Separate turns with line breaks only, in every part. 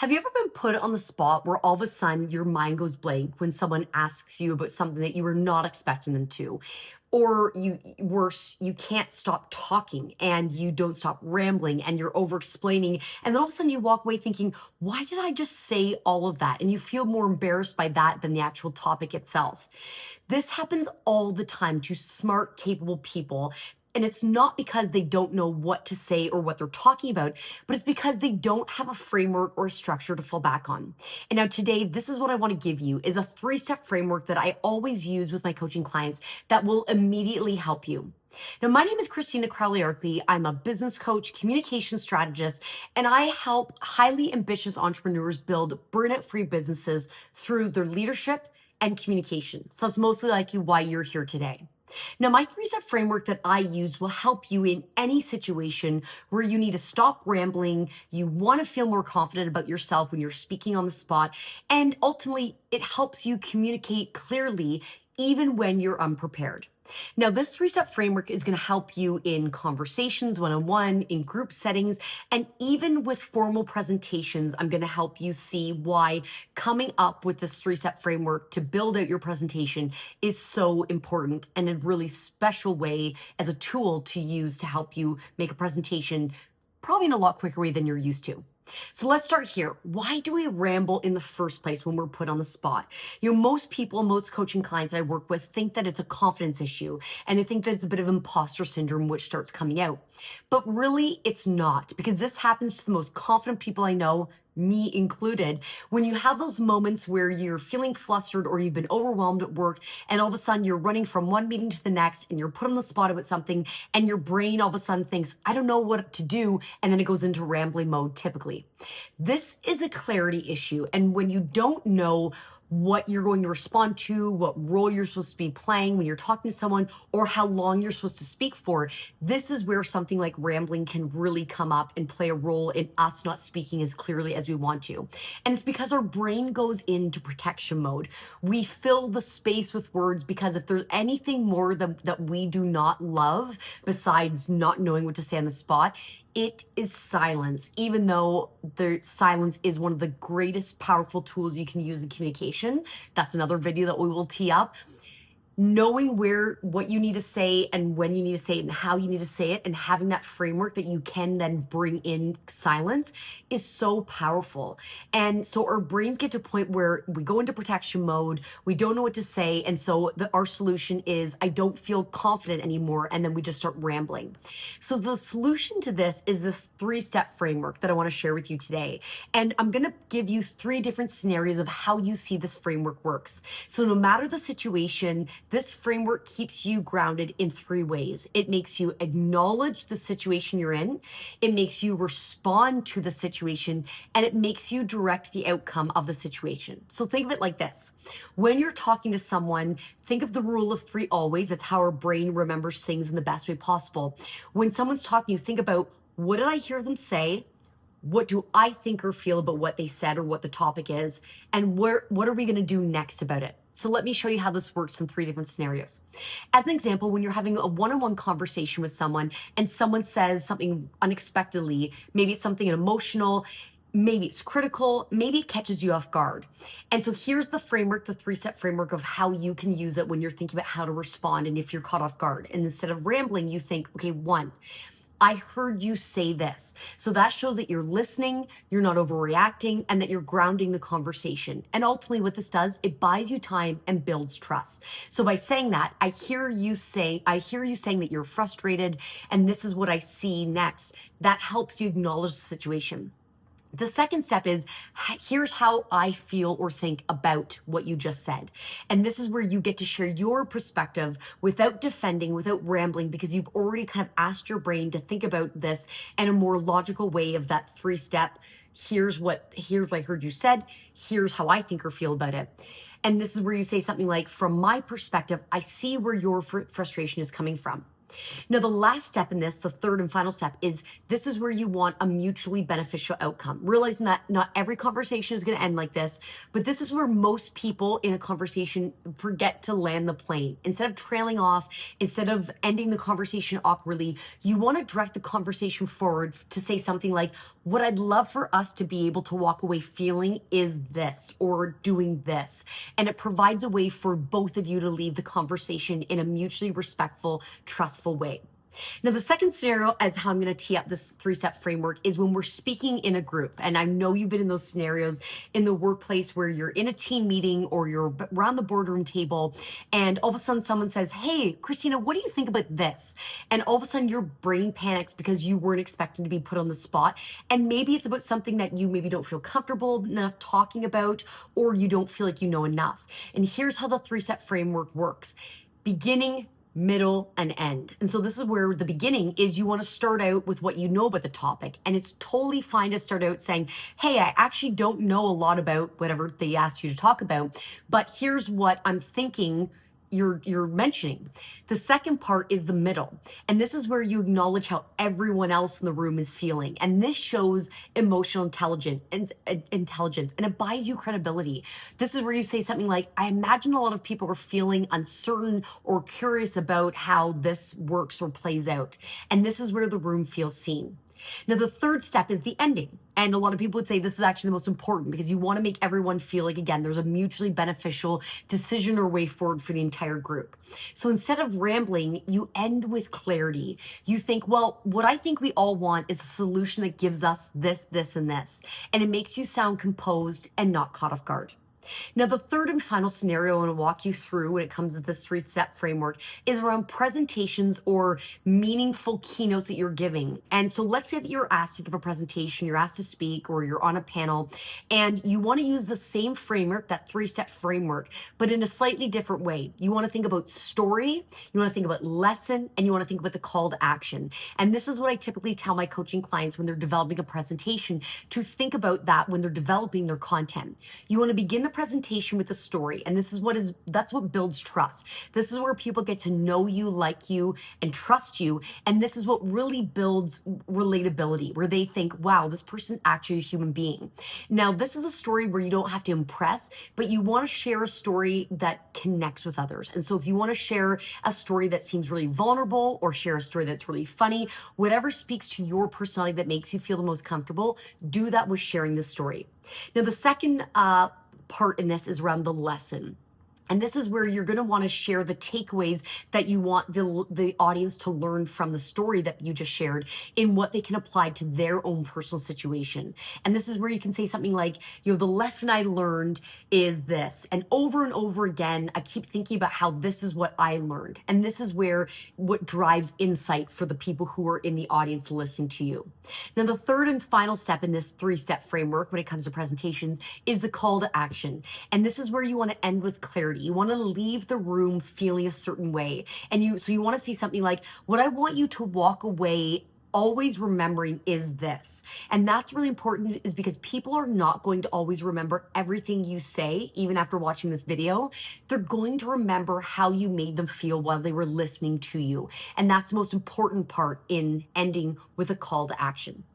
Have you ever been put on the spot where all of a sudden your mind goes blank when someone asks you about something that you were not expecting them to? Or worse, you can't stop talking and you don't stop rambling and you're over explaining. And then all of a sudden you walk away thinking, why did I just say all of that? And you feel more embarrassed by that than the actual topic itself. This happens all the time to smart, capable people. And it's not because they don't know what to say or what they're talking about, but it's because they don't have a framework or a structure to fall back on. And now today, this is what I want to give you is a 3-step framework that I always use with my coaching clients that will immediately help you. Now, my name is Christina Crowley-Arklie. I'm a business coach, communication strategist, and I help highly ambitious entrepreneurs build burnout-free businesses through their leadership and communication. So that's mostly likely why you're here today. Now, my 3-step framework that I use will help you in any situation where you need to stop rambling, you want to feel more confident about yourself when you're speaking on the spot, and ultimately, it helps you communicate clearly even when you're unprepared. Now, this 3-step framework is going to help you in conversations, one-on-one, in group settings, and even with formal presentations. I'm going to help you see why coming up with this 3-step framework to build out your presentation is so important and a really special way as a tool to use to help you make a presentation probably in a lot quicker way than you're used to. So let's start here. Why do we ramble in the first place when we're put on the spot? Most people, most coaching clients I work with think that it's a confidence issue and they think that it's a bit of imposter syndrome which starts coming out. But really, it's not, because this happens to the most confident people I know, me included. When you have those moments where you're feeling flustered or you've been overwhelmed at work and all of a sudden you're running from one meeting to the next and you're put on the spot about something and your brain all of a sudden thinks, I don't know what to do, and then it goes into rambling mode typically. This is a clarity issue, and when you don't know what you're going to respond to, what role you're supposed to be playing when you're talking to someone, or how long you're supposed to speak for, this is where something like rambling can really come up and play a role in us not speaking as clearly as we want to. And it's because our brain goes into protection mode. We fill the space with words because if there's anything more that we do not love besides not knowing what to say on the spot, it is silence, even though the silence is one of the greatest powerful tools you can use in communication. That's another video that we will tee up. Knowing what you need to say and when you need to say it and how you need to say it and having that framework that you can then bring in silence is so powerful. And so our brains get to a point where we go into protection mode, we don't know what to say, and so our solution is, I don't feel confident anymore, and then we just start rambling. So the solution to this is this 3-step framework that I want to share with you today. And I'm going to give you 3 different scenarios of how you see this framework works. So no matter the situation, this framework keeps you grounded in 3 ways. It makes you acknowledge the situation you're in, it makes you respond to the situation, and it makes you direct the outcome of the situation. So think of it like this. When you're talking to someone, think of the rule of 3 always. It's how our brain remembers things in the best way possible. When someone's talking, you think about, what did I hear them say? What do I think or feel about what they said or what the topic is? And what are we going to do next about it? So let me show you how this works in 3 different scenarios. As an example, when you're having a one-on-one conversation with someone and someone says something unexpectedly, maybe it's something emotional, maybe it's critical, maybe it catches you off guard. And so here's the framework, the 3-step framework of how you can use it when you're thinking about how to respond and if you're caught off guard. And instead of rambling, you think, okay, 1, I heard you say this. So that shows that you're listening, you're not overreacting, and that you're grounding the conversation. And ultimately what this does, it buys you time and builds trust. So by saying that, I hear you saying that you're frustrated, and this is what I see next. That helps you acknowledge the situation. The second step is, here's how I feel or think about what you just said. And this is where you get to share your perspective without defending, without rambling, because you've already kind of asked your brain to think about this in a more logical way of that 3-step. Here's what I heard you said. Here's how I think or feel about it. And this is where you say something like, from my perspective, I see where your frustration is coming from. Now, the last step in this, the third and final step, is this is where you want a mutually beneficial outcome. Realizing that not every conversation is going to end like this, but this is where most people in a conversation forget to land the plane. Instead of trailing off, instead of ending the conversation awkwardly, you want to direct the conversation forward to say something like, what I'd love for us to be able to walk away feeling is this, or doing this. And it provides a way for both of you to leave the conversation in a mutually respectful, trustful way. Now, the second scenario as how I'm going to tee up this 3-step framework is when we're speaking in a group. And I know you've been in those scenarios in the workplace where you're in a team meeting or you're around the boardroom table, and all of a sudden someone says, hey, Christina, what do you think about this? And all of a sudden your brain panics because you weren't expecting to be put on the spot. And maybe it's about something that you maybe don't feel comfortable enough talking about, or you don't feel like you know enough. And here's how the 3-step framework works: beginning, middle, and end. And so this is where the beginning is. You want to start out with what you know about the topic. And it's totally fine to start out saying, hey, I actually don't know a lot about whatever they asked you to talk about, but here's what I'm thinking you're mentioning. The second part is the middle. And this is where you acknowledge how everyone else in the room is feeling. And this shows emotional intelligence, and it buys you credibility. This is where you say something like, I imagine a lot of people are feeling uncertain or curious about how this works or plays out. And this is where the room feels seen. Now, the third step is the ending. And a lot of people would say this is actually the most important, because you want to make everyone feel like, again, there's a mutually beneficial decision or way forward for the entire group. So instead of rambling, you end with clarity. You think, well, what I think we all want is a solution that gives us this, this, and this. And it makes you sound composed and not caught off guard. Now, the third and final scenario I want to walk you through when it comes to this 3-step framework is around presentations or meaningful keynotes that you're giving. And so let's say that you're asked to give a presentation, you're asked to speak, or you're on a panel, and you want to use the same framework, that 3-step framework, but in a slightly different way. You want to think about story, you want to think about lesson, and you want to think about the call to action. And this is what I typically tell my coaching clients when they're developing a presentation, to think about that when they're developing their content. You want to begin the presentation with a story, and that's what builds trust. This is where people get to know you, like you, and trust you, and this is what really builds relatability, where they think, wow, this person's actually a human being. Now, this is a story where you don't have to impress, but you want to share a story that connects with others. And so if you want to share a story that seems really vulnerable, or share a story that's really funny, whatever speaks to your personality that makes you feel the most comfortable, do that with sharing the story. Now, the second part in this is around the lesson. And this is where you're going to want to share the takeaways that you want the audience to learn from the story that you just shared, in what they can apply to their own personal situation. And this is where you can say something like, the lesson I learned is this. And over again, I keep thinking about how this is what I learned. And this is where what drives insight for the people who are in the audience listening to you. Now, the third and final step in this 3-step framework when it comes to presentations is the call to action. And this is where you want to end with clarity. You want to leave the room feeling a certain way. And so you want to say something like, what I want you to walk away always remembering is this. And that's really important, is because people are not going to always remember everything you say, even after watching this video. They're going to remember how you made them feel while they were listening to you. And that's the most important part in ending with a call to action.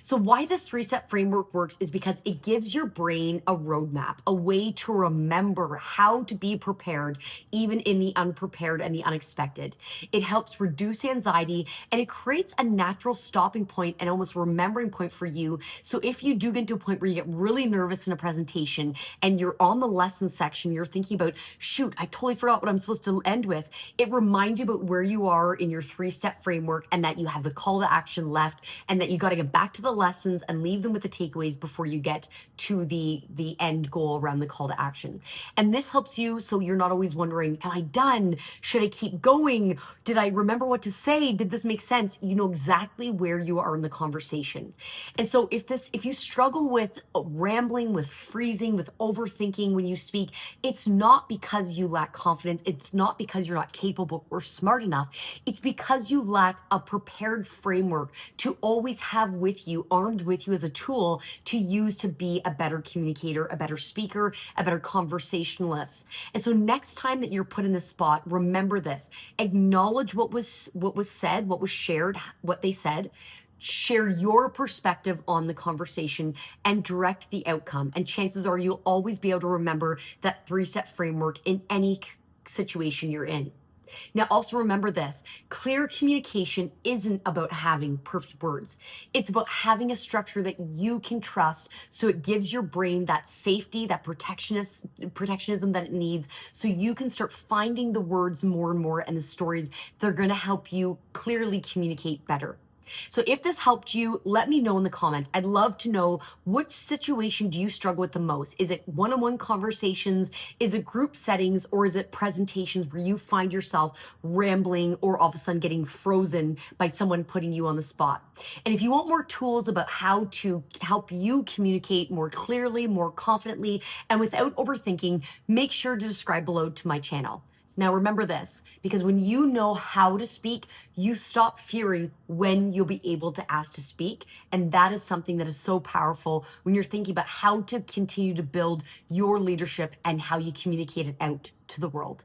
So why this 3-step framework works is because it gives your brain a roadmap, a way to remember how to be prepared, even in the unprepared and the unexpected. It helps reduce anxiety, and it creates a natural stopping point and almost remembering point for you. So if you do get to a point where you get really nervous in a presentation and you're on the lesson section, you're thinking about, shoot, I totally forgot what I'm supposed to end with. It reminds you about where you are in your 3-step framework, and that you have the call to action left, and that you got to get back to the lessons and leave them with the takeaways before you get to the end goal around the call to action. And this helps you so you're not always wondering, am I done? Should I keep going? Did I remember what to say? Did this make sense? You know exactly where you are in the conversation. And so if you struggle with rambling, with freezing, with overthinking when you speak, it's not because you lack confidence. It's not because you're not capable or smart enough. It's because you lack a prepared framework to always have with with you, armed with you as a tool to use to be a better communicator, a better speaker, a better conversationalist. And so next time that you're put in the spot, remember this. Acknowledge what was said, what was shared, what they said. Share your perspective on the conversation and direct the outcome. And chances are you'll always be able to remember that 3-step framework in any situation you're in. Now, also remember this, clear communication isn't about having perfect words. It's about having a structure that you can trust so it gives your brain that safety, that protectionism that it needs, so you can start finding the words more and more and the stories that are going to help you clearly communicate better. So if this helped you, let me know in the comments. I'd love to know, which situation do you struggle with the most? Is it one-on-one conversations? Is it group settings? Or is it presentations where you find yourself rambling or all of a sudden getting frozen by someone putting you on the spot? And if you want more tools about how to help you communicate more clearly, more confidently, and without overthinking, make sure to subscribe below to my channel. Now remember this, because when you know how to speak, you stop fearing when you'll be able to ask to speak. And that is something that is so powerful when you're thinking about how to continue to build your leadership and how you communicate it out to the world.